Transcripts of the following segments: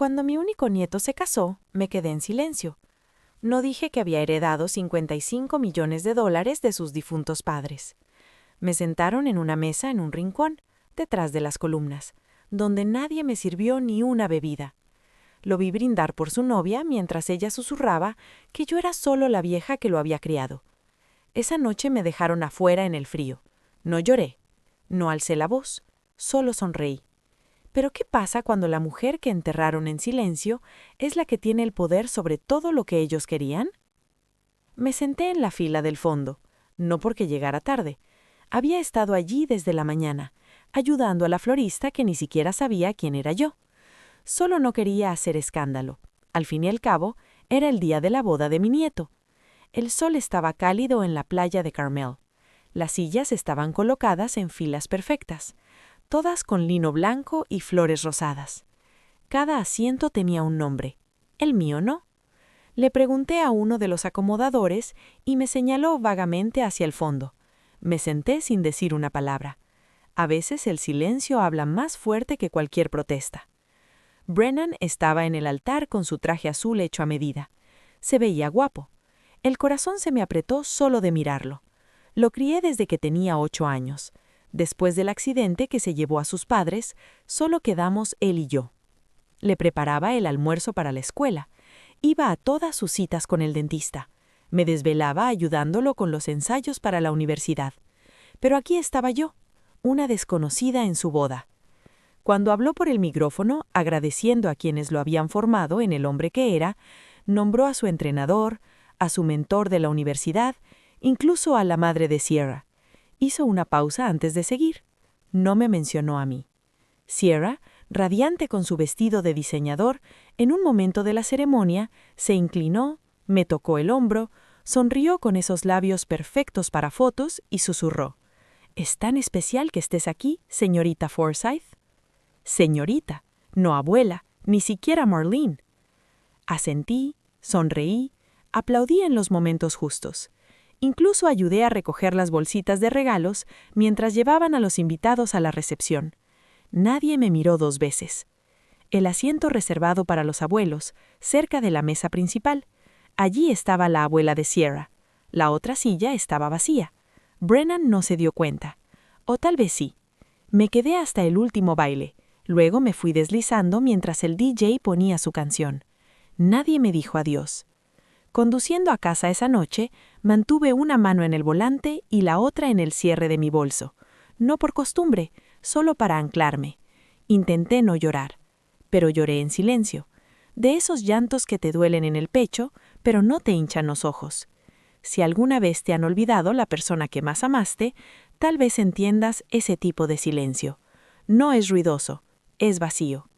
Cuando mi único nieto se casó, me quedé en silencio. No dije que había heredado $55 millones de sus difuntos padres. Me sentaron en una mesa en un rincón, detrás de las columnas, donde nadie me sirvió ni una bebida. Lo vi brindar por su novia mientras ella susurraba que yo era solo la vieja que lo había criado. Esa noche me dejaron afuera en el frío. No lloré, no alcé la voz, solo sonreí. Pero ¿qué pasa cuando la mujer que enterraron en silencio es la que tiene el poder sobre todo lo que ellos querían? Me senté en la fila del fondo, no porque llegara tarde. Había estado allí desde la mañana, ayudando a la florista que ni siquiera sabía quién era yo. Solo no quería hacer escándalo. Al fin y al cabo, era el día de la boda de mi nieto. El sol estaba cálido en la playa de Carmel. Las sillas estaban colocadas en filas perfectas, todas con lino blanco y flores rosadas. Cada asiento tenía un nombre. El mío no. Le pregunté a uno de los acomodadores y me señaló vagamente hacia el fondo. Me senté sin decir una palabra. A veces el silencio habla más fuerte que cualquier protesta. Brennan estaba en el altar con su traje azul hecho a medida. Se veía guapo. El corazón se me apretó solo de mirarlo. Lo crié desde que tenía 8 años. Después del accidente que se llevó a sus padres, solo quedamos él y yo. Le preparaba el almuerzo para la escuela. Iba a todas sus citas con el dentista. Me desvelaba ayudándolo con los ensayos para la universidad. Pero aquí estaba yo, una desconocida en su boda. Cuando habló por el micrófono, agradeciendo a quienes lo habían formado en el hombre que era, nombró a su entrenador, a su mentor de la universidad, incluso a la madre de Sierra. Hizo una pausa antes de seguir. No me mencionó a mí. Sierra, radiante con su vestido de diseñador, en un momento de la ceremonia, se inclinó, me tocó el hombro, sonrió con esos labios perfectos para fotos y susurró: «¿Es tan especial que estés aquí, señorita Forsythe?» Señorita, no abuela, ni siquiera Marlene. Asentí, sonreí, aplaudí en los momentos justos. Incluso ayudé a recoger las bolsitas de regalos mientras llevaban a los invitados a la recepción. Nadie me miró 2 veces. El asiento reservado para los abuelos, cerca de la mesa principal. Allí estaba la abuela de Sierra. La otra silla estaba vacía. Brennan no se dio cuenta. O tal vez sí. Me quedé hasta el último baile. Luego me fui deslizando mientras el DJ ponía su canción. Nadie me dijo adiós. Conduciendo a casa esa noche, mantuve una mano en el volante y la otra en el cierre de mi bolso. No por costumbre, solo para anclarme. Intenté no llorar, pero lloré en silencio. De esos llantos que te duelen en el pecho, pero no te hinchan los ojos. Si alguna vez te han olvidado la persona que más amaste, tal vez entiendas ese tipo de silencio. No es ruidoso, es vacío.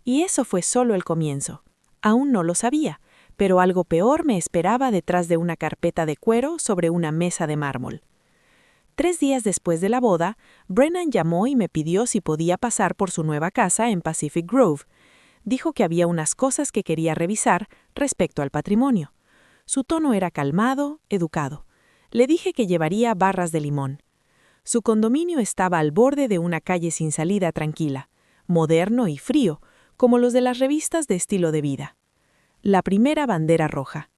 Y eso fue solo el comienzo. Aún no lo sabía, pero algo peor me esperaba detrás de una carpeta de cuero sobre una mesa de mármol. 3 días después de la boda, Brennan llamó y me pidió si podía pasar por su nueva casa en Pacific Grove. Dijo que había unas cosas que quería revisar respecto al patrimonio. Su tono era calmado, educado. Le dije que llevaría barras de limón. Su condominio estaba al borde de una calle sin salida tranquila, moderno y frío, como los de las revistas de estilo de vida. La primera bandera roja.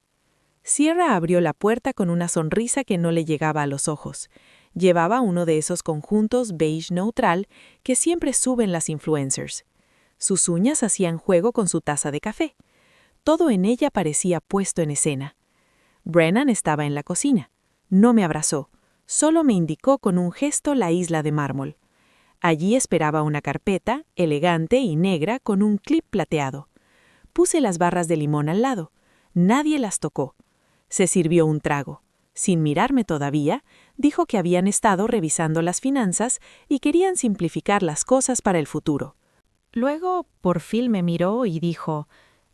Sierra abrió la puerta con una sonrisa que no le llegaba a los ojos. Llevaba uno de esos conjuntos beige neutral que siempre suben las influencers. Sus uñas hacían juego con su taza de café. Todo en ella parecía puesto en escena. Brennan estaba en la cocina. No me abrazó, solo me indicó con un gesto la isla de mármol. Allí esperaba una carpeta, elegante y negra, con un clip plateado. Puse las barras de limón al lado. Nadie las tocó. Se sirvió un trago. Sin mirarme todavía, dijo que habían estado revisando las finanzas y querían simplificar las cosas para el futuro. Luego, por fin me miró y dijo: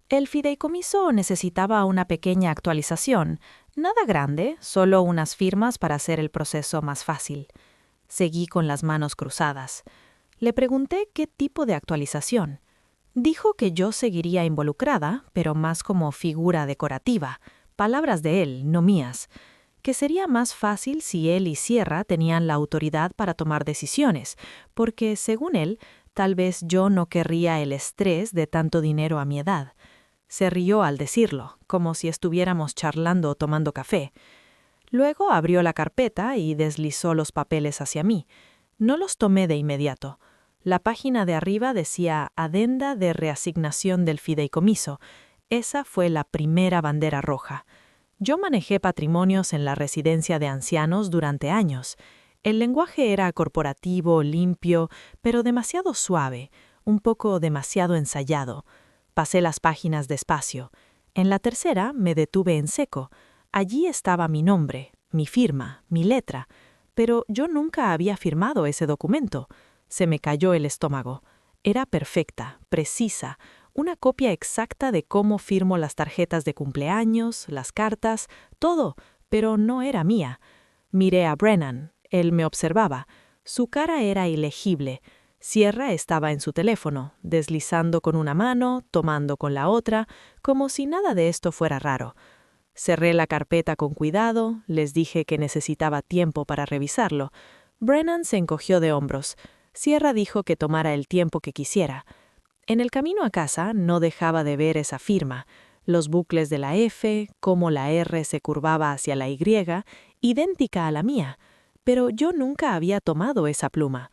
«El fideicomiso necesitaba una pequeña actualización. Nada grande, solo unas firmas para hacer el proceso más fácil». Seguí con las manos cruzadas. Le pregunté qué tipo de actualización. Dijo que yo seguiría involucrada, pero más como figura decorativa. Palabras de él, no mías. Que sería más fácil si él y Sierra tenían la autoridad para tomar decisiones, porque, según él, Tal vez yo no querría el estrés de tanto dinero a mi edad. Se rió al decirlo, como si estuviéramos charlando o tomando café. Luego abrió la carpeta y deslizó los papeles hacia mí. No los tomé de inmediato. La página de arriba decía Adenda de reasignación del fideicomiso. Esa fue la primera bandera roja. Yo manejé patrimonios en la residencia de ancianos durante años. El lenguaje era corporativo, limpio, pero demasiado suave, un poco demasiado ensayado. Pasé las páginas despacio. En la tercera me detuve en seco. Allí estaba mi nombre, mi firma, mi letra, pero yo nunca había firmado ese documento. Se me cayó el estómago. Era perfecta, precisa, una copia exacta de cómo firmo las tarjetas de cumpleaños, las cartas, todo, pero no era mía. Miré a Brennan. Él me observaba. Su cara era ilegible. Sierra estaba en su teléfono, deslizando con una mano, tomando con la otra, como si nada de esto fuera raro. Cerré la carpeta con cuidado, les dije que necesitaba tiempo para revisarlo. Brennan se encogió de hombros. Sierra dijo que tomara el tiempo que quisiera. En el camino a casa no dejaba de ver esa firma, los bucles de la F, cómo la R se curvaba hacia la Y, idéntica a la mía, pero yo nunca había tomado esa pluma.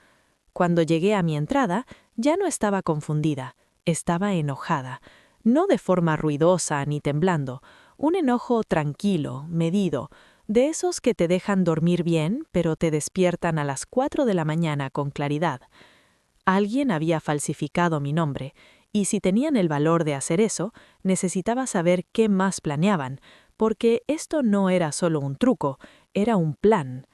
Cuando llegué a mi entrada, ya no estaba confundida, estaba enojada, no de forma ruidosa ni temblando, un enojo tranquilo, medido, de esos que te dejan dormir bien, pero te despiertan a las 4 de la mañana con claridad. Alguien había falsificado mi nombre, y si tenían el valor de hacer eso, necesitaba saber qué más planeaban, porque esto no era solo un truco, era un plan.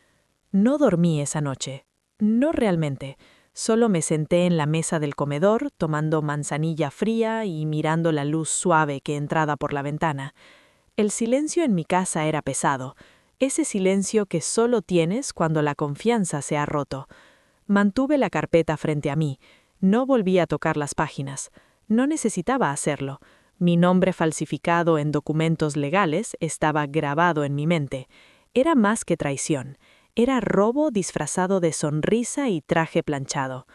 No dormí esa noche. No realmente. Solo me senté en la mesa del comedor, tomando manzanilla fría y mirando la luz suave que entraba por la ventana. El silencio en mi casa era pesado, ese silencio que solo tienes cuando la confianza se ha roto. Mantuve la carpeta frente a mí. No volví a tocar las páginas. No necesitaba hacerlo. Mi nombre falsificado en documentos legales estaba grabado en mi mente. Era más que traición. Era robo disfrazado de sonrisa y traje planchado.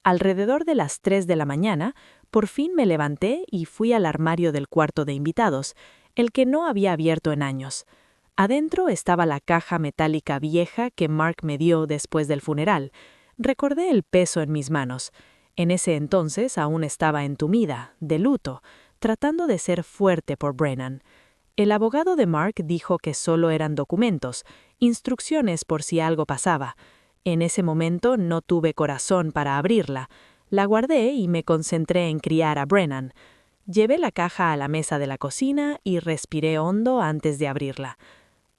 Alrededor de las 3 de la mañana, por fin me levanté y fui al armario del cuarto de invitados, el que no había abierto en años. Adentro estaba la caja metálica vieja que Mark me dio después del funeral. Recordé el peso en mis manos. En ese entonces aún estaba entumida, de luto, tratando de ser fuerte por Brennan. El abogado de Mark dijo que solo eran documentos, instrucciones por si algo pasaba. En ese momento no tuve corazón para abrirla. La guardé y me concentré en criar a Brennan. Llevé la caja a la mesa de la cocina y respiré hondo antes de abrirla.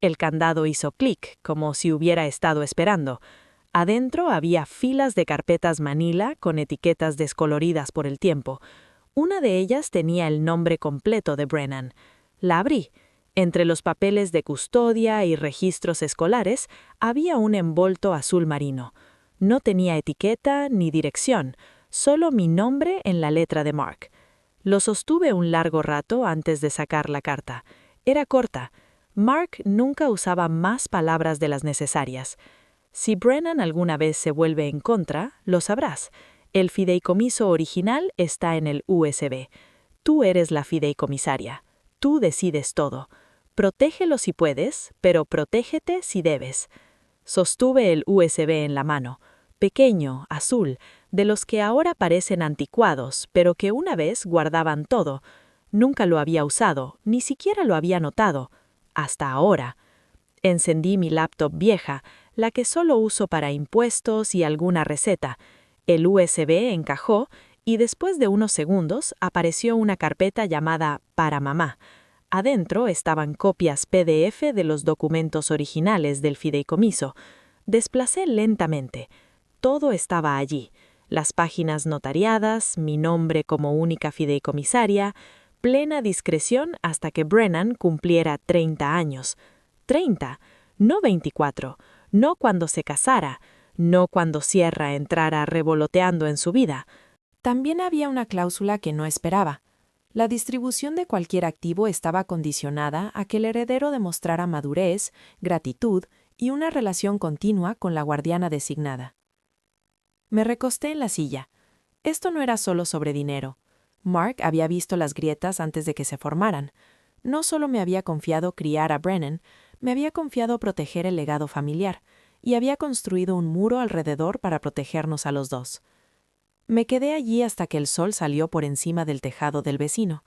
El candado hizo clic, como si hubiera estado esperando. Adentro había filas de carpetas manila con etiquetas descoloridas por el tiempo. Una de ellas tenía el nombre completo de Brennan. La abrí. Entre los papeles de custodia y registros escolares había un envolto azul marino. No tenía etiqueta ni dirección, solo mi nombre en la letra de Mark. Lo sostuve un largo rato antes de sacar la carta. Era corta. Mark nunca usaba más palabras de las necesarias. Si Brennan alguna vez se vuelve en contra, lo sabrás. El fideicomiso original está en el USB. Tú eres la fideicomisaria. Tú decides todo. Protégelo si puedes, pero protégete si debes. Sostuve el USB en la mano. Pequeño, azul, de los que ahora parecen anticuados, pero que una vez guardaban todo. Nunca lo había usado, ni siquiera lo había notado. Hasta ahora. Encendí mi laptop vieja, la que solo uso para impuestos y alguna receta. El USB encajó y después de unos segundos apareció una carpeta llamada Para Mamá. Adentro estaban copias PDF de los documentos originales del fideicomiso. Desplacé lentamente. Todo estaba allí. Las páginas notariadas, mi nombre como única fideicomisaria, plena discreción hasta que Brennan cumpliera 30 años. 30, no 24, no cuando se casara, no cuando Sierra entrara revoloteando en su vida. También había una cláusula que no esperaba. La distribución de cualquier activo estaba condicionada a que el heredero demostrara madurez, gratitud y una relación continua con la guardiana designada. Me recosté en la silla. Esto no era solo sobre dinero. Mark había visto las grietas antes de que se formaran. No solo me había confiado criar a Brennan, me había confiado proteger el legado familiar, y había construido un muro alrededor para protegernos a los dos. Me quedé allí hasta que el sol salió por encima del tejado del vecino.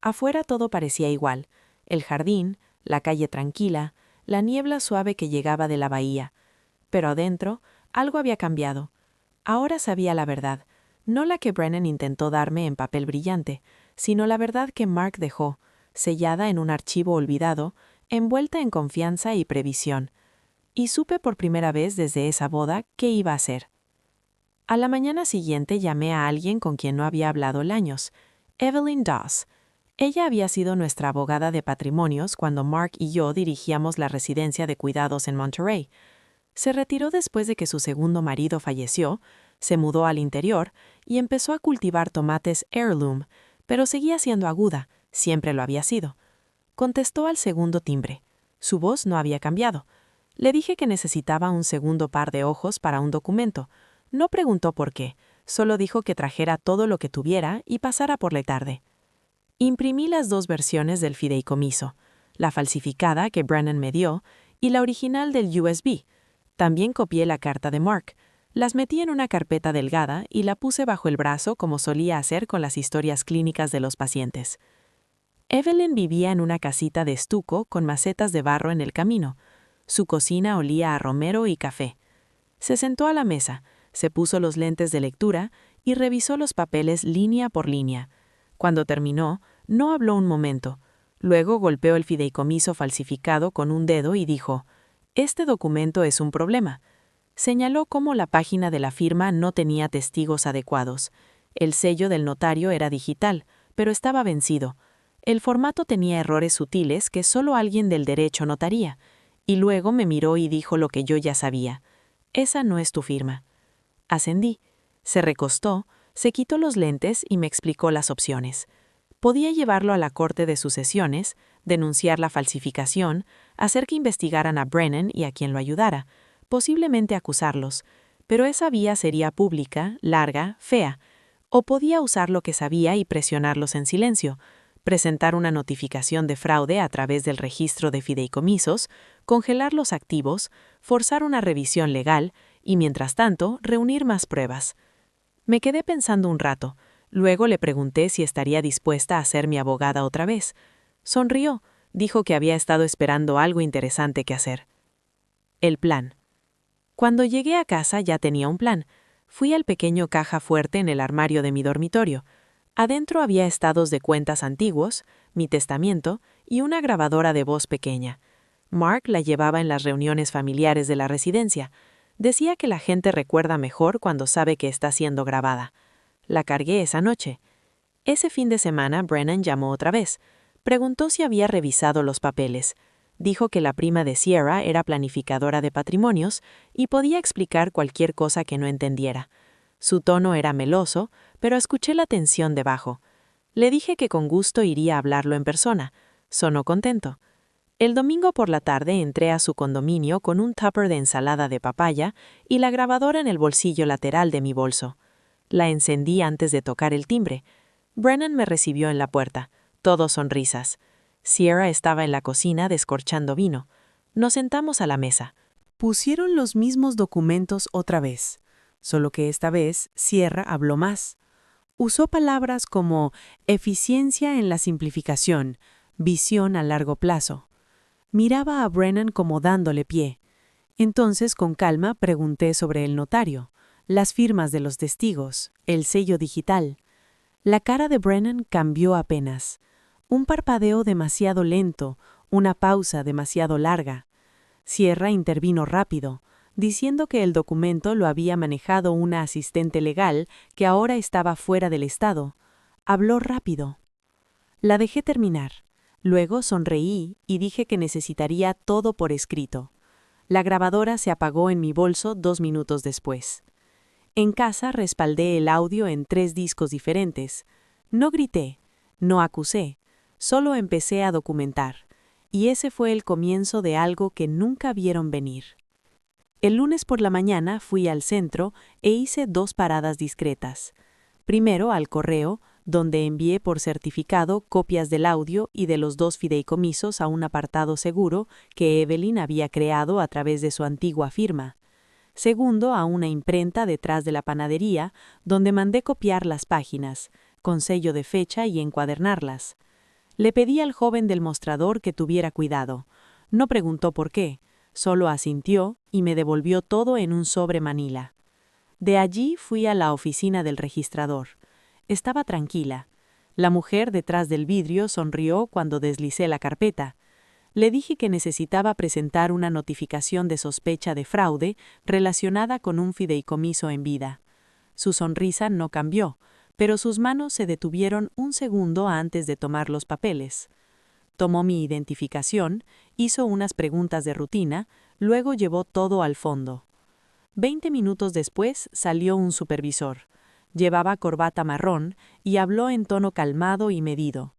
Afuera todo parecía igual: el jardín, la calle tranquila, la niebla suave que llegaba de la bahía. Pero adentro, algo había cambiado. Ahora sabía la verdad, no la que Brennan intentó darme en papel brillante, sino la verdad que Mark dejó, sellada en un archivo olvidado, envuelta en confianza y previsión. Y supe por primera vez desde esa boda qué iba a hacer. A la mañana siguiente llamé a alguien con quien no había hablado en años, Evelyn Doss. Ella había sido nuestra abogada de patrimonios cuando Mark y yo dirigíamos la residencia de cuidados en Monterey. Se retiró después de que su segundo marido falleció, se mudó al interior y empezó a cultivar tomates heirloom, pero seguía siendo aguda, siempre lo había sido. Contestó al segundo timbre. Su voz no había cambiado. Le dije que necesitaba un segundo par de ojos para un documento. No preguntó por qué, solo dijo que trajera todo lo que tuviera y pasara por la tarde. Imprimí las dos versiones del fideicomiso, la falsificada que Brennan me dio y la original del USB. También copié la carta de Mark. Las metí en una carpeta delgada y la puse bajo el brazo como solía hacer con las historias clínicas de los pacientes. Evelyn vivía en una casita de estuco con macetas de barro en el camino. Su cocina olía a romero y café. Se sentó a la mesa, se puso los lentes de lectura y revisó los papeles línea por línea. Cuando terminó, no habló un momento. Luego golpeó el fideicomiso falsificado con un dedo y dijo: «Este documento es un problema». Señaló cómo la página de la firma no tenía testigos adecuados. El sello del notario era digital, pero estaba vencido. El formato tenía errores sutiles que solo alguien del derecho notaría. Y luego me miró y dijo lo que yo ya sabía: «Esa no es tu firma». Ascendí. Se recostó, se quitó los lentes y me explicó las opciones. Podía llevarlo a la corte de sucesiones, denunciar la falsificación, hacer que investigaran a Brennan y a quien lo ayudara, posiblemente acusarlos, pero esa vía sería pública, larga, fea. O podía usar lo que sabía y presionarlos en silencio, presentar una notificación de fraude a través del registro de fideicomisos, congelar los activos, forzar una revisión legal y, mientras tanto, reunir más pruebas. Me quedé pensando un rato. Luego le pregunté si estaría dispuesta a ser mi abogada otra vez. Sonrió, dijo que había estado esperando algo interesante que hacer. El plan. Cuando llegué a casa ya tenía un plan. Fui al pequeño caja fuerte en el armario de mi dormitorio. Adentro había estados de cuentas antiguos, mi testamento y una grabadora de voz pequeña. Mark la llevaba en las reuniones familiares de la residencia. Decía que la gente recuerda mejor cuando sabe que está siendo grabada. La cargué esa noche. Ese fin de semana Brennan llamó otra vez. Preguntó si había revisado los papeles. Dijo que la prima de Sierra era planificadora de patrimonios y podía explicar cualquier cosa que no entendiera. Su tono era meloso, pero escuché la tensión debajo. Le dije que con gusto iría a hablarlo en persona. Sonó contento. El domingo por la tarde entré a su condominio con un tupper de ensalada de papaya y la grabadora en el bolsillo lateral de mi bolso. La encendí antes de tocar el timbre. Brennan me recibió en la puerta, todo sonrisas. Sierra estaba en la cocina descorchando vino. Nos sentamos a la mesa. Pusieron los mismos documentos otra vez, solo que esta vez Sierra habló más. Usó palabras como eficiencia en la simplificación, visión a largo plazo. Miraba a Brennan como dándole pie. Entonces, con calma, pregunté sobre el notario, las firmas de los testigos, el sello digital. La cara de Brennan cambió apenas. Un parpadeo demasiado lento, una pausa demasiado larga. Sierra intervino rápido, diciendo que el documento lo había manejado una asistente legal que ahora estaba fuera del estado. Habló rápido. La dejé terminar. Luego sonreí y dije que necesitaría todo por escrito. La grabadora se apagó en mi bolso 2 minutos después. En casa respaldé el audio en 3 discos diferentes. No grité, no acusé, solo empecé a documentar. Y ese fue el comienzo de algo que nunca vieron venir. El lunes por la mañana fui al centro e hice 2 paradas discretas. Primero al correo, donde envié por certificado copias del audio y de los 2 fideicomisos a un apartado seguro que Evelyn había creado a través de su antigua firma. Segundo, a una imprenta detrás de la panadería, donde mandé copiar las páginas, con sello de fecha y encuadernarlas. Le pedí al joven del mostrador que tuviera cuidado. No preguntó por qué, solo asintió y me devolvió todo en un sobre manila. De allí fui a la oficina del registrador. Estaba tranquila. La mujer detrás del vidrio sonrió cuando deslicé la carpeta. Le dije que necesitaba presentar una notificación de sospecha de fraude relacionada con un fideicomiso en vida. Su sonrisa no cambió, pero sus manos se detuvieron un segundo antes de tomar los papeles. Tomó mi identificación, hizo unas preguntas de rutina, luego llevó todo al fondo. 20 minutos después salió un supervisor. Llevaba corbata marrón y habló en tono calmado y medido.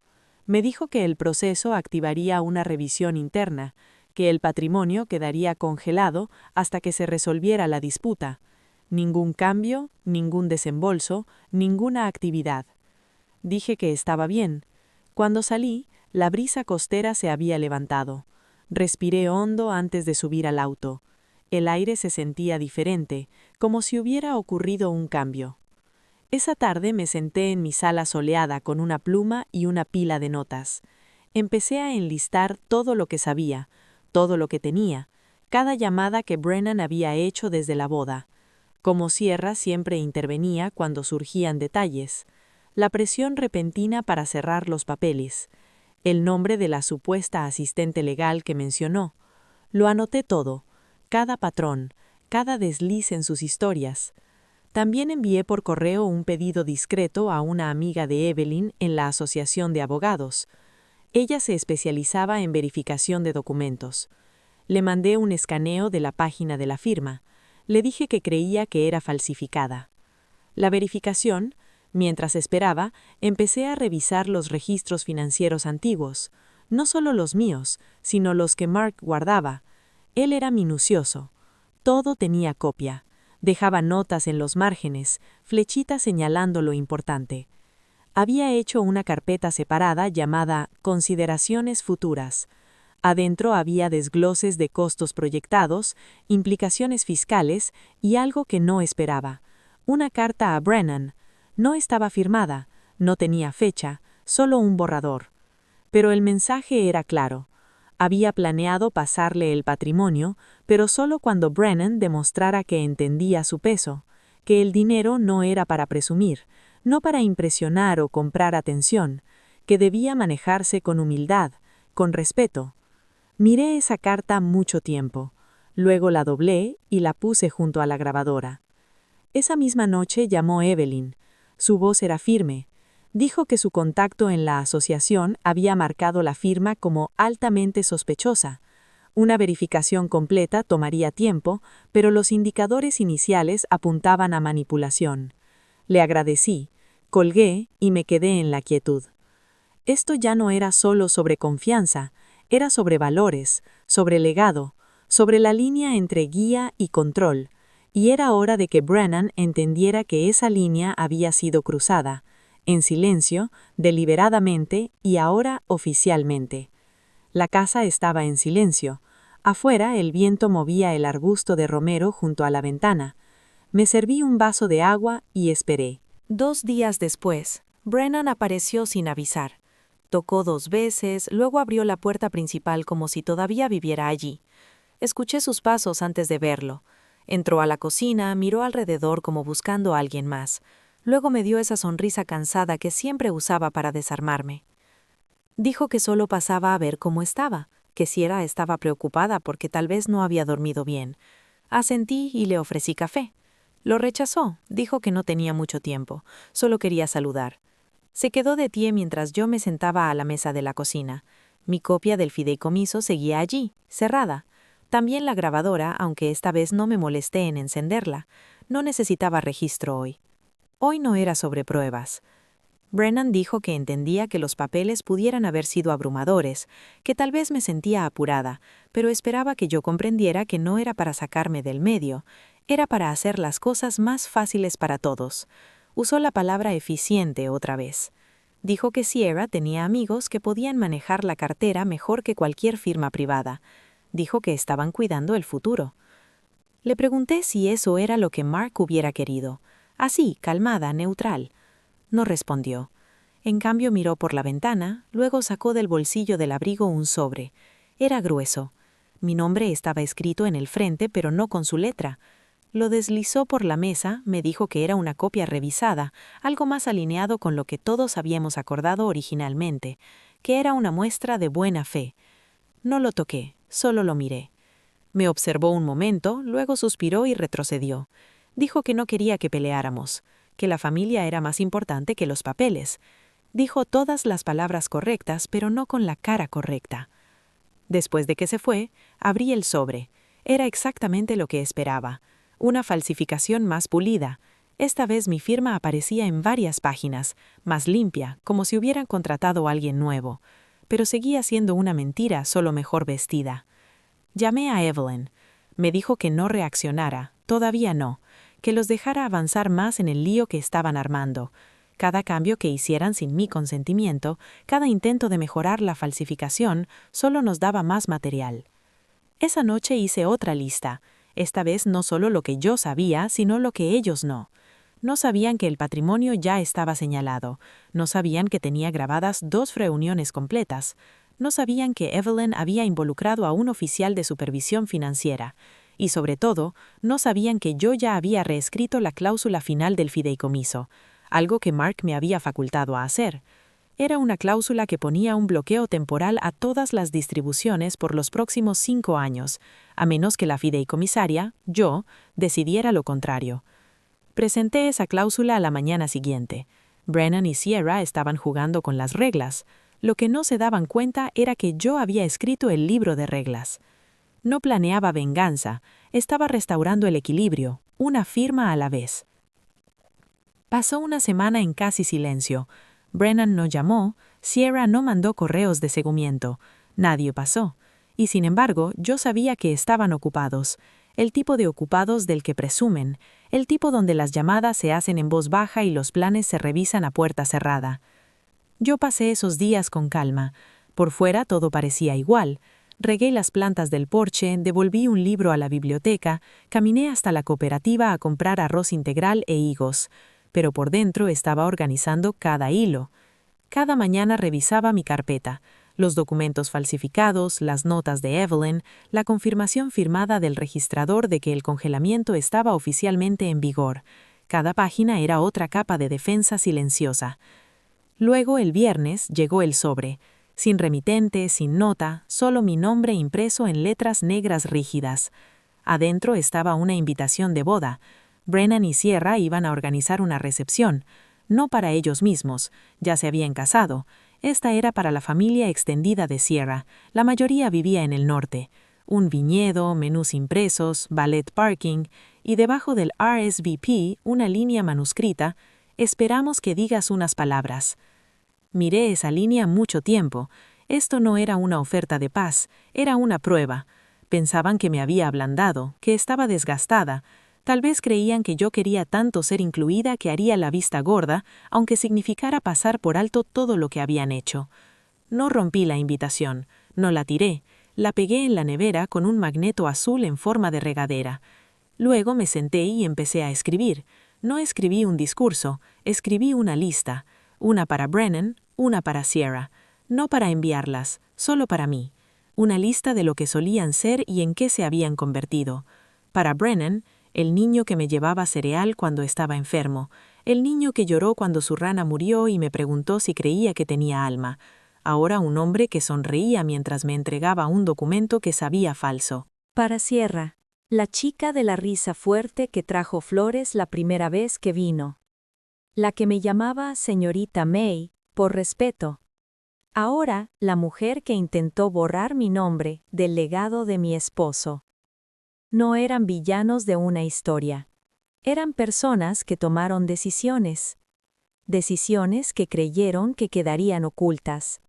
Me dijo que el proceso activaría una revisión interna, que el patrimonio quedaría congelado hasta que se resolviera la disputa. Ningún cambio, ningún desembolso, ninguna actividad. Dije que estaba bien. Cuando salí, la brisa costera se había levantado. Respiré hondo antes de subir al auto. El aire se sentía diferente, como si hubiera ocurrido un cambio. Esa tarde me senté en mi sala soleada con una pluma y una pila de notas. Empecé a enlistar todo lo que sabía, todo lo que tenía, cada llamada que Brennan había hecho desde la boda. Como Sierra siempre intervenía cuando surgían detalles. La presión repentina para cerrar los papeles. El nombre de la supuesta asistente legal que mencionó. Lo anoté todo, cada patrón, cada desliz en sus historias. También envié por correo un pedido discreto a una amiga de Evelyn en la Asociación de Abogados. Ella se especializaba en verificación de documentos. Le mandé un escaneo de la página de la firma. Le dije que creía que era falsificada. La verificación, mientras esperaba, empecé a revisar los registros financieros antiguos, no solo los míos, sino los que Mark guardaba. Él era minucioso. Todo tenía copia. Dejaba notas en los márgenes, flechitas señalando lo importante. Había hecho una carpeta separada llamada Consideraciones futuras. Adentro había desgloses de costos proyectados, implicaciones fiscales y algo que no esperaba. Una carta a Brennan. No estaba firmada, no tenía fecha, solo un borrador. Pero el mensaje era claro. Había planeado pasarle el patrimonio, pero solo cuando Brennan demostrara que entendía su peso, que el dinero no era para presumir, no para impresionar o comprar atención, que debía manejarse con humildad, con respeto. Miré esa carta mucho tiempo, luego la doblé y la puse junto a la grabadora. Esa misma noche llamó Evelyn. Su voz era firme. Dijo que su contacto en la asociación había marcado la firma como altamente sospechosa. Una verificación completa tomaría tiempo, pero los indicadores iniciales apuntaban a manipulación. Le agradecí, colgué y me quedé en la quietud. Esto ya no era solo sobre confianza, era sobre valores, sobre legado, sobre la línea entre guía y control, y era hora de que Brennan entendiera que esa línea había sido cruzada, en silencio, deliberadamente y ahora oficialmente. La casa estaba en silencio. Afuera el viento movía el arbusto de romero junto a la ventana. Me serví un vaso de agua y esperé. 2 días después, Brennan apareció sin avisar. Tocó 2 veces, luego abrió la puerta principal como si todavía viviera allí. Escuché sus pasos antes de verlo. Entró a la cocina, miró alrededor como buscando a alguien más. Luego me dio esa sonrisa cansada que siempre usaba para desarmarme. Dijo que solo pasaba a ver cómo estaba, que Sierra estaba preocupada porque tal vez no había dormido bien. Asentí y le ofrecí café. Lo rechazó, dijo que no tenía mucho tiempo, solo quería saludar. Se quedó de pie mientras yo me sentaba a la mesa de la cocina. Mi copia del fideicomiso seguía allí, cerrada. También la grabadora, aunque esta vez no me molesté en encenderla. No necesitaba registro hoy. Hoy no era sobre pruebas. Brennan dijo que entendía que los papeles pudieran haber sido abrumadores, que tal vez me sentía apurada, pero esperaba que yo comprendiera que no era para sacarme del medio, era para hacer las cosas más fáciles para todos. Usó la palabra eficiente otra vez. Dijo que Sierra tenía amigos que podían manejar la cartera mejor que cualquier firma privada. Dijo que estaban cuidando el futuro. Le pregunté si eso era lo que Mark hubiera querido. Así, calmada, neutral. No respondió. En cambio miró por la ventana, luego sacó del bolsillo del abrigo un sobre. Era grueso. Mi nombre estaba escrito en el frente, pero no con su letra. Lo deslizó por la mesa, me dijo que era una copia revisada, algo más alineado con lo que todos habíamos acordado originalmente, que era una muestra de buena fe. No lo toqué, solo lo miré. Me observó un momento, luego suspiró y retrocedió. Dijo que no quería que peleáramos, que la familia era más importante que los papeles. Dijo todas las palabras correctas, pero no con la cara correcta. Después de que se fue, abrí el sobre. Era exactamente lo que esperaba. Una falsificación más pulida. Esta vez mi firma aparecía en varias páginas, más limpia, como si hubieran contratado a alguien nuevo. Pero seguía siendo una mentira, solo mejor vestida. Llamé a Evelyn. Me dijo que no reaccionara, todavía no, que los dejara avanzar más en el lío que estaban armando. Cada cambio que hicieran sin mi consentimiento, cada intento de mejorar la falsificación, solo nos daba más material. Esa noche hice otra lista, esta vez no solo lo que yo sabía, sino lo que ellos no. No sabían que el patrimonio ya estaba señalado, no sabían que tenía grabadas 2 reuniones completas, no sabían que Evelyn había involucrado a un oficial de supervisión financiera, y sobre todo, no sabían que yo ya había reescrito la cláusula final del fideicomiso, algo que Mark me había facultado a hacer. Era una cláusula que ponía un bloqueo temporal a todas las distribuciones por los próximos 5 años, a menos que la fideicomisaria, yo, decidiera lo contrario. Presenté esa cláusula a la mañana siguiente. Brennan y Sierra estaban jugando con las reglas. Lo que no se daban cuenta era que yo había escrito el libro de reglas. No planeaba venganza, estaba restaurando el equilibrio, una firma a la vez. Pasó una semana en casi silencio. Brennan no llamó, Sierra no mandó correos de seguimiento, nadie pasó. Y sin embargo, yo sabía que estaban ocupados. El tipo de ocupados del que presumen, el tipo donde las llamadas se hacen en voz baja y los planes se revisan a puerta cerrada. Yo pasé esos días con calma. Por fuera todo parecía igual. Regué las plantas del porche, devolví un libro a la biblioteca, caminé hasta la cooperativa a comprar arroz integral e higos. Pero por dentro estaba organizando cada hilo. Cada mañana revisaba mi carpeta, los documentos falsificados, las notas de Evelyn, la confirmación firmada del registrador de que el congelamiento estaba oficialmente en vigor. Cada página era otra capa de defensa silenciosa. Luego, el viernes, llegó el sobre, sin remitente, sin nota, solo mi nombre impreso en letras negras rígidas. Adentro estaba una invitación de boda. Brennan y Sierra iban a organizar una recepción, no para ellos mismos, ya se habían casado. Esta era para la familia extendida de Sierra, la mayoría vivía en el norte. Un viñedo, menús impresos, ballet parking, y debajo del RSVP una línea manuscrita: «Esperamos que digas unas palabras». Miré esa línea mucho tiempo. Esto no era una oferta de paz, era una prueba. Pensaban que me había ablandado, que estaba desgastada. Tal vez creían que yo quería tanto ser incluida que haría la vista gorda, aunque significara pasar por alto todo lo que habían hecho. No rompí la invitación, no la tiré, la pegué en la nevera con un magneto azul en forma de regadera. Luego me senté y empecé a escribir. No escribí un discurso, escribí una lista. Una para Brennan, una para Sierra. No para enviarlas, solo para mí. Una lista de lo que solían ser y en qué se habían convertido. Para Brennan, el niño que me llevaba cereal cuando estaba enfermo, el niño que lloró cuando su rana murió y me preguntó si creía que tenía alma. Ahora un hombre que sonreía mientras me entregaba un documento que sabía falso. Para Sierra, la chica de la risa fuerte que trajo flores la primera vez que vino. La que me llamaba señorita May, por respeto. Ahora, la mujer que intentó borrar mi nombre del legado de mi esposo. No eran villanos de una historia. Eran personas que tomaron decisiones. Decisiones que creyeron que quedarían ocultas.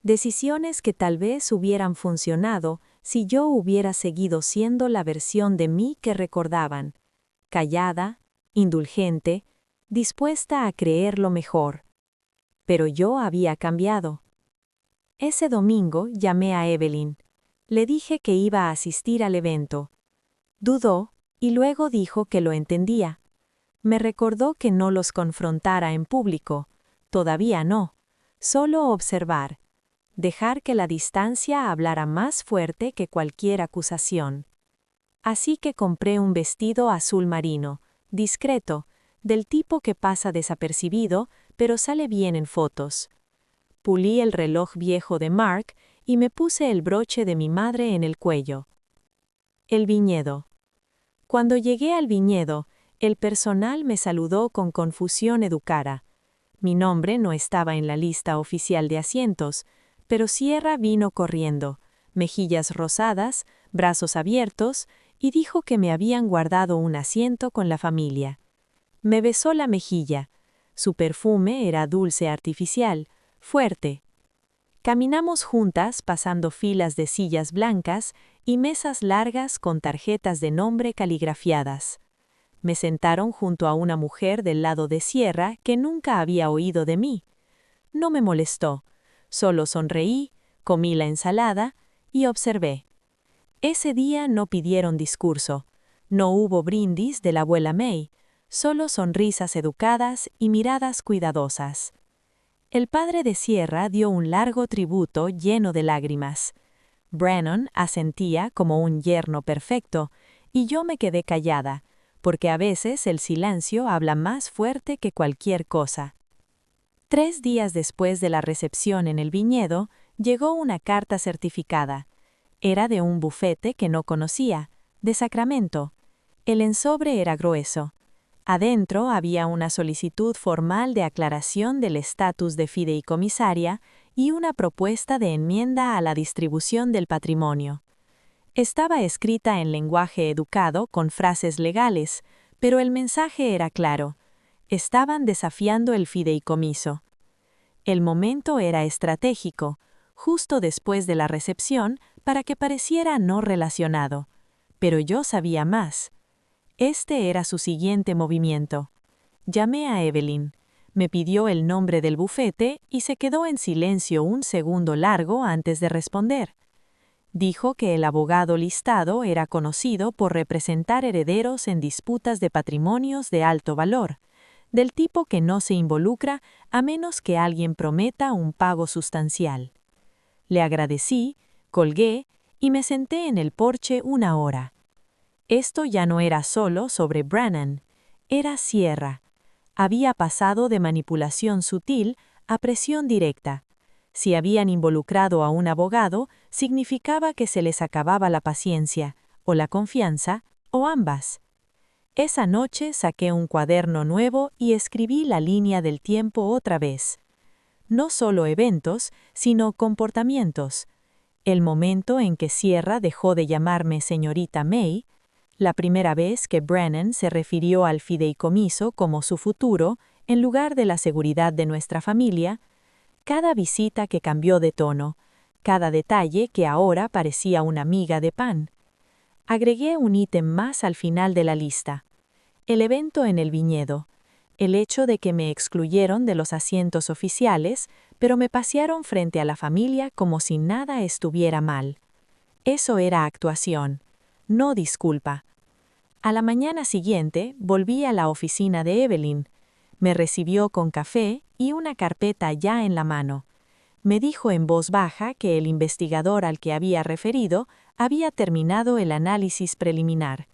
Decisiones que tal vez hubieran funcionado si yo hubiera seguido siendo la versión de mí que recordaban. Callada, indulgente, dispuesta a creer lo mejor. Pero yo había cambiado. Ese domingo llamé a Evelyn. Le dije que iba a asistir al evento. Dudó, y luego dijo que lo entendía. Me recordó que no los confrontara en público. Todavía no. Solo observar. Dejar que la distancia hablara más fuerte que cualquier acusación. Así que compré un vestido azul marino, discreto, del tipo que pasa desapercibido, pero sale bien en fotos. Pulí el reloj viejo de Mark y me puse el broche de mi madre en el cuello. El viñedo. Cuando llegué al viñedo, el personal me saludó con confusión educada. Mi nombre no estaba en la lista oficial de asientos, pero Sierra vino corriendo, mejillas rosadas, brazos abiertos, y dijo que me habían guardado un asiento con la familia. Me besó la mejilla. Su perfume era dulce artificial, fuerte. Caminamos juntas pasando filas de sillas blancas y mesas largas con tarjetas de nombre caligrafiadas. Me sentaron junto a una mujer del lado de Sierra que nunca había oído de mí. No me molestó, solo sonreí, comí la ensalada y observé. Ese día no pidieron discurso, no hubo brindis de la abuela May, solo sonrisas educadas y miradas cuidadosas. El padre de Sierra dio un largo tributo lleno de lágrimas. Brennan asentía como un yerno perfecto, y yo me quedé callada, porque a veces el silencio habla más fuerte que cualquier cosa. 3 días después de la recepción en el viñedo, llegó una carta certificada. Era de un bufete que no conocía, de Sacramento. El ensobre era grueso. Adentro había una solicitud formal de aclaración del estatus de fideicomisaria y una propuesta de enmienda a la distribución del patrimonio. Estaba escrita en lenguaje educado con frases legales, pero el mensaje era claro. Estaban desafiando el fideicomiso. El momento era estratégico, justo después de la recepción, para que pareciera no relacionado. Pero yo sabía más. Este era su siguiente movimiento. Llamé a Evelyn. Me pidió el nombre del bufete y se quedó en silencio un segundo largo antes de responder. Dijo que el abogado listado era conocido por representar herederos en disputas de patrimonios de alto valor, del tipo que no se involucra a menos que alguien prometa un pago sustancial. Le agradecí, colgué y me senté en el porche 1 hora. Esto ya no era solo sobre Brennan, era Sierra. Había pasado de manipulación sutil a presión directa. Si habían involucrado a un abogado, significaba que se les acababa la paciencia, o la confianza, o ambas. Esa noche saqué un cuaderno nuevo y escribí la línea del tiempo otra vez. No solo eventos, sino comportamientos. El momento en que Sierra dejó de llamarme señorita May, la primera vez que Brennan se refirió al fideicomiso como su futuro, en lugar de la seguridad de nuestra familia, cada visita que cambió de tono, cada detalle que ahora parecía una miga de pan. Agregué un ítem más al final de la lista. El evento en el viñedo. El hecho de que me excluyeron de los asientos oficiales, pero me pasearon frente a la familia como si nada estuviera mal. Eso era actuación, no disculpa. A la mañana siguiente volví a la oficina de Evelyn. Me recibió con café y una carpeta ya en la mano. Me dijo en voz baja que el investigador al que había referido había terminado el análisis preliminar.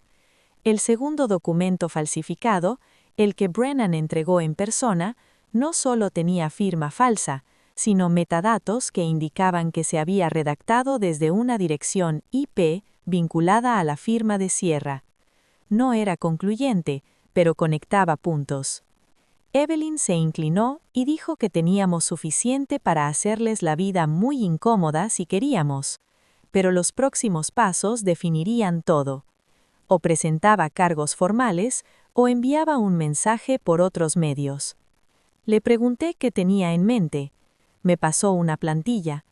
El segundo documento falsificado, el que Brennan entregó en persona, no solo tenía firma falsa, sino metadatos que indicaban que se había redactado desde una dirección IP vinculada a la firma de Sierra. No era concluyente, pero conectaba puntos. Evelyn se inclinó y dijo que teníamos suficiente para hacerles la vida muy incómoda si queríamos, pero los próximos pasos definirían todo. O presentaba cargos formales o enviaba un mensaje por otros medios. Le pregunté qué tenía en mente. Me pasó una plantilla.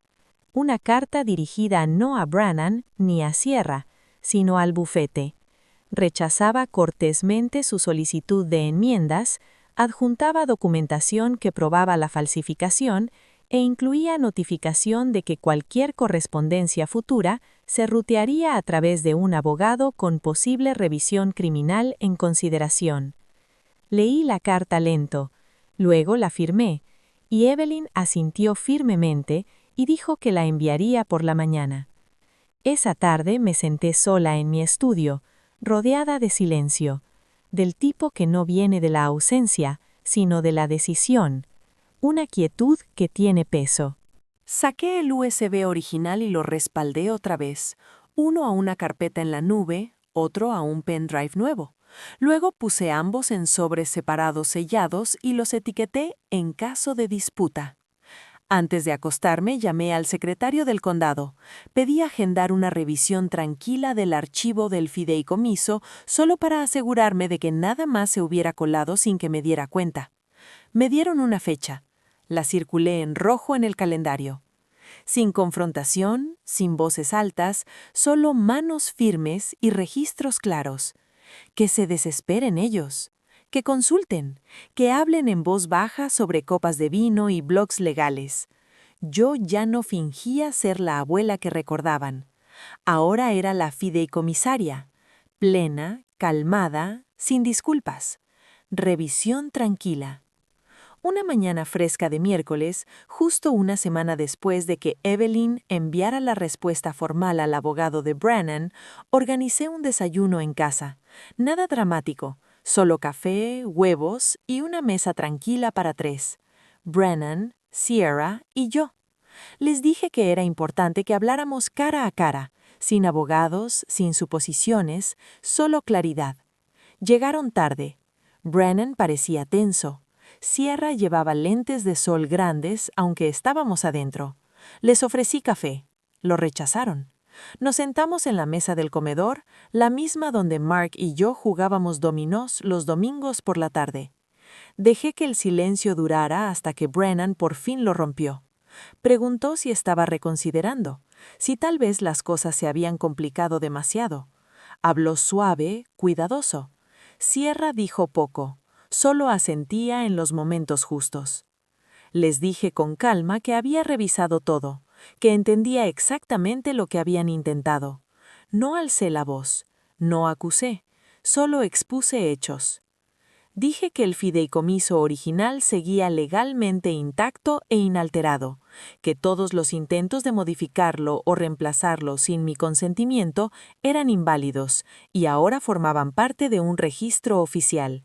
Una carta dirigida no a Brennan ni a Sierra, sino al bufete. Rechazaba cortésmente su solicitud de enmiendas, Adjuntaba documentación que probaba la falsificación e incluía notificación de que cualquier correspondencia futura se rutearía a través de un abogado con posible revisión criminal en consideración. Leí la carta lento, luego la firmé, y Evelyn asintió firmemente y dijo que la enviaría por la mañana. Esa tarde me senté sola en mi estudio, rodeada de silencio, del tipo que no viene de la ausencia, sino de la decisión, una quietud que tiene peso. Saqué el USB original y lo respaldé otra vez, uno a una carpeta en la nube, otro a un pendrive nuevo. Luego puse ambos en sobres separados sellados y los etiqueté en caso de disputa. Antes de acostarme, llamé al secretario del condado. Pedí agendar una revisión tranquila del archivo del fideicomiso solo para asegurarme de que nada más se hubiera colado sin que me diera cuenta. Me dieron una fecha. La circulé en rojo en el calendario. Sin confrontación, sin voces altas, solo manos firmes y registros claros. Que se desesperen ellos, que consulten, que hablen en voz baja sobre copas de vino y blogs legales. Yo ya no fingía ser la abuela que recordaban. Ahora era la fideicomisaria, plena, calmada, sin disculpas. Revisión tranquila. Una mañana fresca de miércoles, justo una semana después de que Evelyn enviara la respuesta formal al abogado de Brannan, organicé un desayuno en casa. Nada dramático, solo café, huevos y una mesa tranquila para 3. Brannan, Sierra y yo. Les dije que era importante que habláramos cara a cara, sin abogados, sin suposiciones, solo claridad. Llegaron tarde. Brannan parecía tenso. Sierra llevaba lentes de sol grandes, aunque estábamos adentro. Les ofrecí café. Lo rechazaron. Nos sentamos en la mesa del comedor, la misma donde Mark y yo jugábamos dominós los domingos por la tarde. Dejé que el silencio durara hasta que Brannan por fin lo rompió. Preguntó si estaba reconsiderando, si tal vez las cosas se habían complicado demasiado. Habló suave, cuidadoso. Sierra dijo poco. Solo asentía en los momentos justos. Les dije con calma que había revisado todo, que entendía exactamente lo que habían intentado. No alcé la voz, no acusé, solo expuse hechos. Dije que el fideicomiso original seguía legalmente intacto e inalterado, que todos los intentos de modificarlo o reemplazarlo sin mi consentimiento eran inválidos y ahora formaban parte de un registro oficial.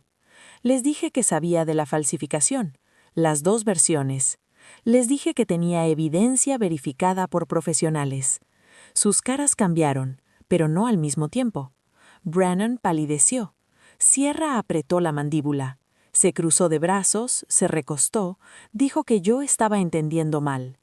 Les dije que sabía de la falsificación, las 2 versiones. Les dije que tenía evidencia verificada por profesionales. Sus caras cambiaron, pero no al mismo tiempo. Brannan palideció. Sierra apretó la mandíbula. Se cruzó de brazos, se recostó, dijo que yo estaba entendiendo mal.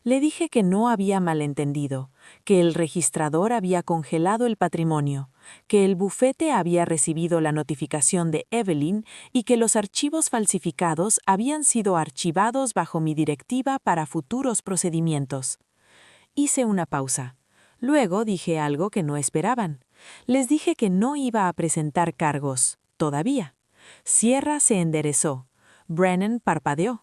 Le dije que no había malentendido, que el registrador había congelado el patrimonio, que el bufete había recibido la notificación de Evelyn y que los archivos falsificados habían sido archivados bajo mi directiva para futuros procedimientos. Hice una pausa. Luego dije algo que no esperaban. Les dije que no iba a presentar cargos, todavía. Sierra se enderezó. Brannan parpadeó.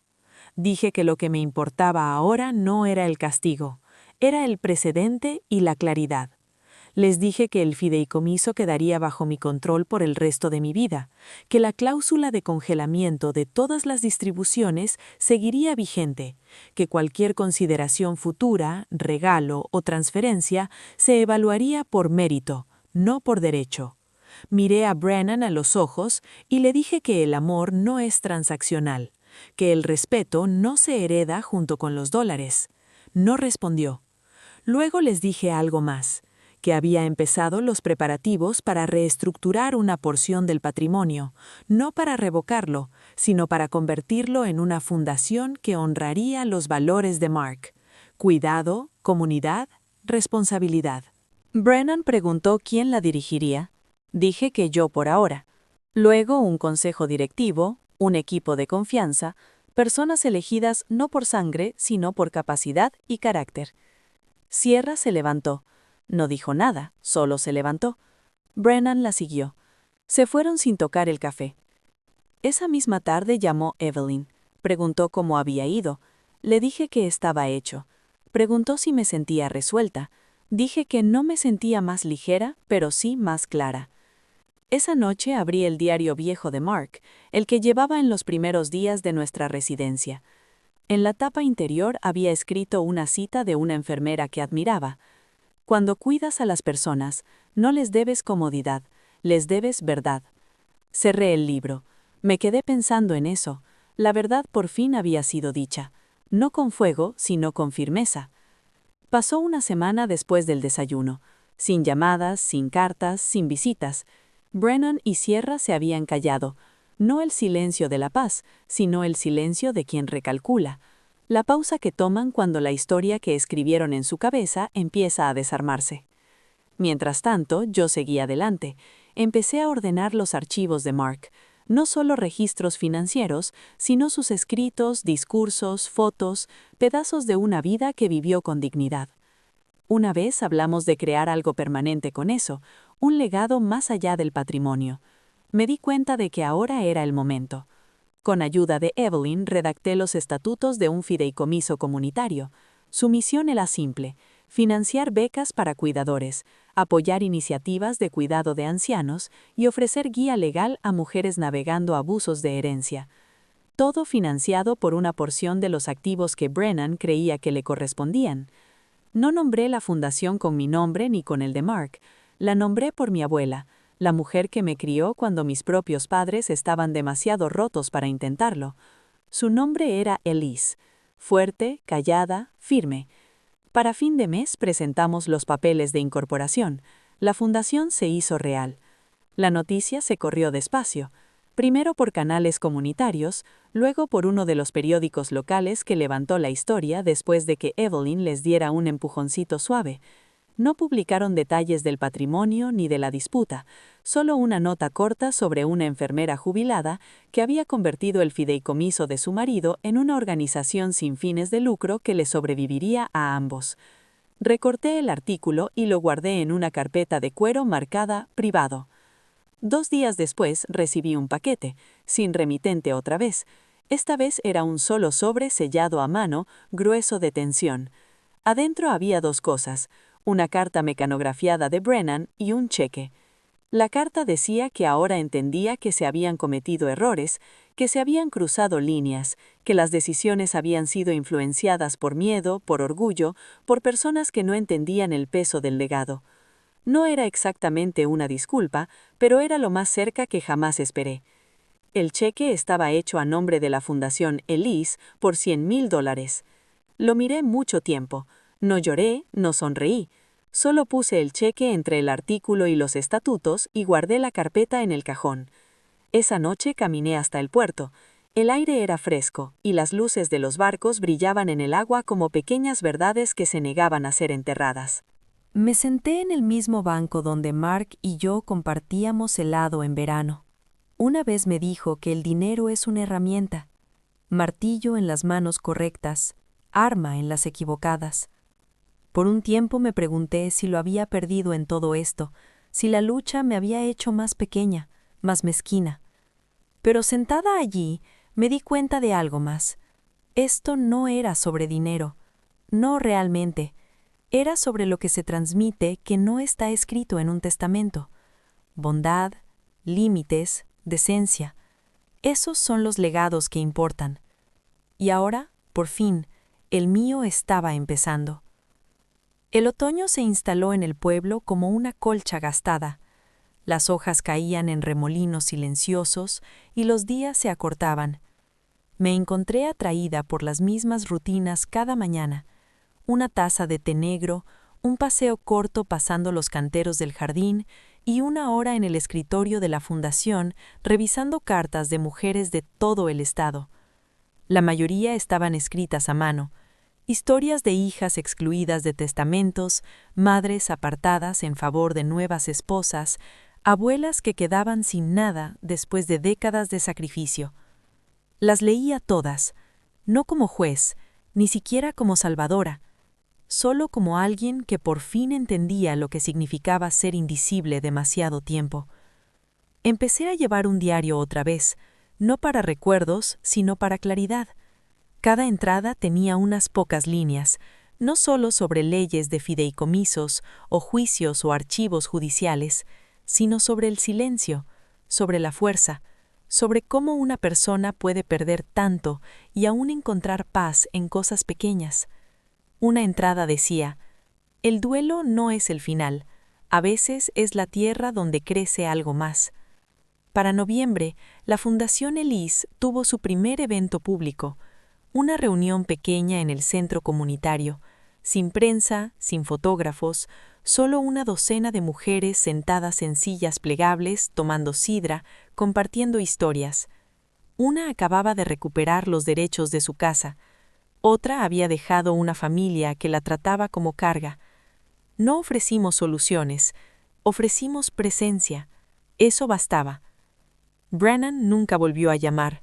Dije que lo que me importaba ahora no era el castigo, era el precedente y la claridad. Les dije que el fideicomiso quedaría bajo mi control por el resto de mi vida, que la cláusula de congelamiento de todas las distribuciones seguiría vigente, que cualquier consideración futura, regalo o transferencia se evaluaría por mérito, no por derecho. Miré a Brannan a los ojos y le dije que el amor no es transaccional, que el respeto no se hereda junto con los dólares. No respondió. Luego les dije algo más, que había empezado los preparativos para reestructurar una porción del patrimonio, no para revocarlo, sino para convertirlo en una fundación que honraría los valores de Mark: cuidado, comunidad, responsabilidad. Brannan preguntó quién la dirigiría. Dije que yo por ahora. Luego un consejo directivo, un equipo de confianza, personas elegidas no por sangre, sino por capacidad y carácter. Sierra se levantó. No dijo nada, solo se levantó. Brannan la siguió. Se fueron sin tocar el café. Esa misma tarde llamó Evelyn. Preguntó cómo había ido. Le dije que estaba hecho. Preguntó si me sentía resuelta. Dije que no me sentía más ligera, pero sí más clara. Esa noche abrí el diario viejo de Mark, el que llevaba en los primeros días de nuestra residencia. En la tapa interior había escrito una cita de una enfermera que admiraba. Cuando cuidas a las personas, no les debes comodidad, les debes verdad. Cerré el libro. Me quedé pensando en eso. La verdad por fin había sido dicha. No con fuego, sino con firmeza. Pasó una semana después del desayuno. Sin llamadas, sin cartas, sin visitas. Brennan y Sierra se habían callado. No el silencio de la paz, sino el silencio de quien recalcula. La pausa que toman cuando la historia que escribieron en su cabeza empieza a desarmarse. Mientras tanto, yo seguí adelante. Empecé a ordenar los archivos de Mark. No solo registros financieros, sino sus escritos, discursos, fotos, pedazos de una vida que vivió con dignidad. Una vez hablamos de crear algo permanente con eso, un legado más allá del patrimonio. Me di cuenta de que ahora era el momento. Con ayuda de Evelyn redacté los estatutos de un fideicomiso comunitario. Su misión era simple: financiar becas para cuidadores, apoyar iniciativas de cuidado de ancianos y ofrecer guía legal a mujeres navegando abusos de herencia. Todo financiado por una porción de los activos que Brennan creía que le correspondían. No nombré la fundación con mi nombre ni con el de Mark. La nombré por mi abuela, la mujer que me crió cuando mis propios padres estaban demasiado rotos para intentarlo. Su nombre era Elise, fuerte, callada, firme. Para fin de mes presentamos los papeles de incorporación. La fundación se hizo real. La noticia se corrió despacio, primero por canales comunitarios, luego por uno de los periódicos locales que levantó la historia después de que Evelyn les diera un empujoncito suave. No publicaron detalles del patrimonio ni de la disputa, solo una nota corta sobre una enfermera jubilada que había convertido el fideicomiso de su marido en una organización sin fines de lucro que le sobreviviría a ambos. Recorté el artículo y lo guardé en una carpeta de cuero marcada «Privado». 2 días después recibí un paquete, sin remitente otra vez. Esta vez era un solo sobre sellado a mano, grueso de tensión. Adentro había 2 cosas: una carta mecanografiada de Brennan y un cheque. La carta decía que ahora entendía que se habían cometido errores, que se habían cruzado líneas, que las decisiones habían sido influenciadas por miedo, por orgullo, por personas que no entendían el peso del legado. No era exactamente una disculpa, pero era lo más cerca que jamás esperé. El cheque estaba hecho a nombre de la Fundación Elise por $100,000. Lo miré mucho tiempo. No lloré, no sonreí. Solo puse el cheque entre el artículo y los estatutos y guardé la carpeta en el cajón. Esa noche caminé hasta el puerto. El aire era fresco y las luces de los barcos brillaban en el agua como pequeñas verdades que se negaban a ser enterradas. Me senté en el mismo banco donde Mark y yo compartíamos helado en verano. Una vez me dijo que el dinero es una herramienta, martillo en las manos correctas, arma en las equivocadas. Por un tiempo me pregunté si lo había perdido en todo esto, si la lucha me había hecho más pequeña, más mezquina. Pero sentada allí, me di cuenta de algo más. Esto no era sobre dinero, no realmente. Era sobre lo que se transmite que no está escrito en un testamento. Bondad, límites, decencia. Esos son los legados que importan. Y ahora, por fin, el mío estaba empezando. El otoño se instaló en el pueblo como una colcha gastada. Las hojas caían en remolinos silenciosos y los días se acortaban. Me encontré atraída por las mismas rutinas cada mañana. Una taza de té negro, un paseo corto pasando los canteros del jardín y 1 hora en el escritorio de la fundación revisando cartas de mujeres de todo el estado. La mayoría estaban escritas a mano. Historias de hijas excluidas de testamentos, madres apartadas en favor de nuevas esposas, abuelas que quedaban sin nada después de décadas de sacrificio. Las leía todas, no como juez, ni siquiera como salvadora, solo como alguien que por fin entendía lo que significaba ser invisible demasiado tiempo. Empecé a llevar un diario otra vez, no para recuerdos, sino para claridad. Cada entrada tenía unas pocas líneas, no solo sobre leyes de fideicomisos o juicios o archivos judiciales, sino sobre el silencio, sobre la fuerza, sobre cómo una persona puede perder tanto y aún encontrar paz en cosas pequeñas. Una entrada decía: el duelo no es el final, a veces es la tierra donde crece algo más. Para noviembre, la Fundación Elise tuvo su primer evento público, una reunión pequeña en el centro comunitario, sin prensa, sin fotógrafos, solo una docena de mujeres sentadas en sillas plegables, tomando sidra, compartiendo historias. Una acababa de recuperar los derechos de su casa, otra había dejado una familia que la trataba como carga. No ofrecimos soluciones, ofrecimos presencia. Eso bastaba. Brennan nunca volvió a llamar.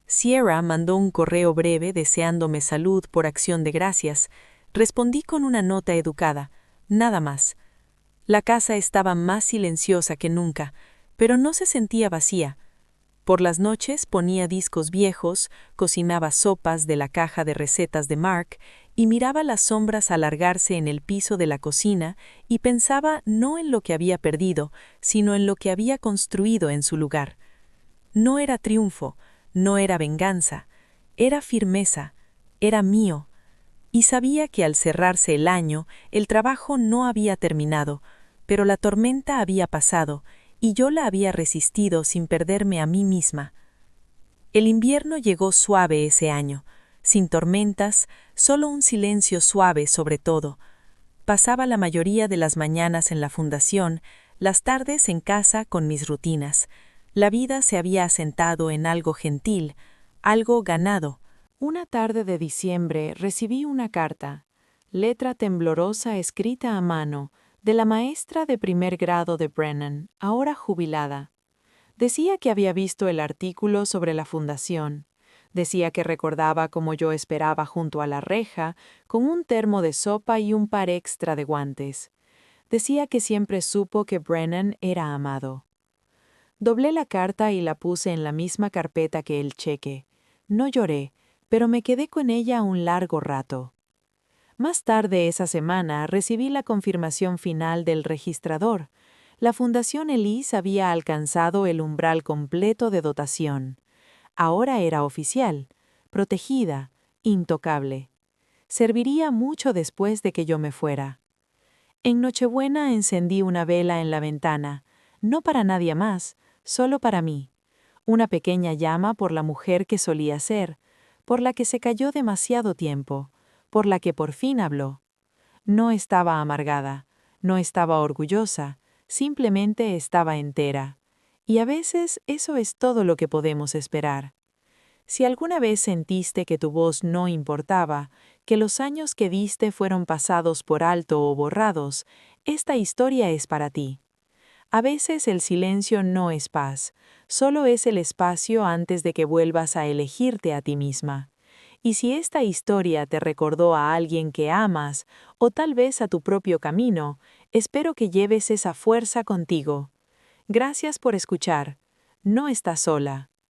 Sierra mandó un correo breve deseándome salud por acción de gracias. Respondí con una nota educada, nada más. La casa estaba más silenciosa que nunca, pero no se sentía vacía. Por las noches ponía discos viejos, cocinaba sopas de la caja de recetas de Mark y miraba las sombras alargarse en el piso de la cocina y pensaba no en lo que había perdido, sino en lo que había construido en su lugar. No era triunfo, no era venganza, era firmeza, era mío. Y sabía que al cerrarse el año, el trabajo no había terminado, pero la tormenta había pasado, y yo la había resistido sin perderme a mí misma. El invierno llegó suave ese año, sin tormentas, solo un silencio suave sobre todo. Pasaba la mayoría de las mañanas en la fundación, las tardes en casa con mis rutinas. La vida se había asentado en algo gentil, algo ganado. Una tarde de diciembre recibí una carta, letra temblorosa escrita a mano, de la maestra de primer grado de Brennan, ahora jubilada. Decía que había visto el artículo sobre la fundación. Decía que recordaba cómo yo esperaba junto a la reja, con un termo de sopa y un par extra de guantes. Decía que siempre supo que Brennan era amado. Doblé la carta y la puse en la misma carpeta que el cheque. No lloré, pero me quedé con ella un largo rato. Más tarde esa semana recibí la confirmación final del registrador. La Fundación Elise había alcanzado el umbral completo de dotación. Ahora era oficial, protegida, intocable. Serviría mucho después de que yo me fuera. En Nochebuena encendí una vela en la ventana, no para nadie más, solo para mí. Una pequeña llama por la mujer que solía ser, por la que se cayó demasiado tiempo, por la que por fin habló. No estaba amargada, no estaba orgullosa, simplemente estaba entera. Y a veces eso es todo lo que podemos esperar. Si alguna vez sentiste que tu voz no importaba, que los años que diste fueron pasados por alto o borrados, esta historia es para ti. A veces el silencio no es paz, solo es el espacio antes de que vuelvas a elegirte a ti misma. Y si esta historia te recordó a alguien que amas, o tal vez a tu propio camino, espero que lleves esa fuerza contigo. Gracias por escuchar. No estás sola.